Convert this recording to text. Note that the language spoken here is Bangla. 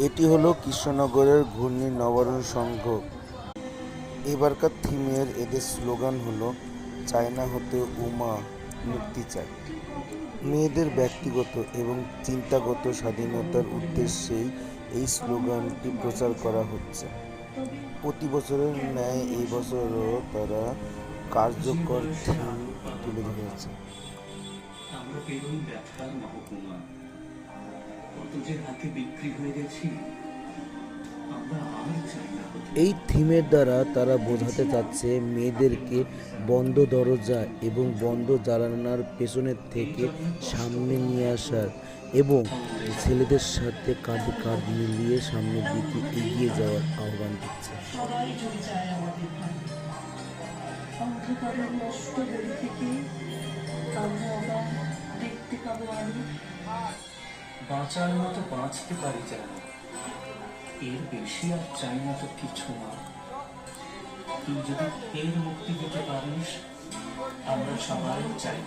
এটি হলো কৃষ্ণনগরের ঘূর্ণি নবারুণ সংঘ। এবারকার থিমের এদের স্লোগান হলো চায়না হতে উমা মুক্তি চাই। মেয়েদের ব্যক্তিগত এবং চিন্তাগত স্বাধীনতার উদ্দেশ্যেই এই স্লোগানটি প্রচার করা হচ্ছে। প্রতি বছরের ন্যায় এই বছরও তারা কার্যকর থিম তুলে ধরেছে। আমরা কেবল ব্যথার মহকুমা, কত যে হাতে বিক্রি হয়ে গেছি, আমরা আর চাই না। এই থিমের দ্বারা তারা বোঝাতে চাচ্ছে মেয়েদেরকে বন্ধ দরজা এবং বন্ধ জানালার পেছনের থেকে সামনে নিয়ে আসার এবং ছেলেদের সাথে কাঁধে কাঁধ মিলিয়ে সামনের দিকে এগিয়ে যাওয়ার আহ্বান দিচ্ছে। সবাই যদি চায় আমাদের অন্ধকারের নষ্ট গলি থেকে আমরা আবার দেখতে পাবো আলো। বাঁচার মতো বাঁচতে পারি যেন, এর বেশি আর চাই না তো কিছু না। তুই যদি ফের মুক্তি দিতে পারিস, আমরা সবাই চাইব।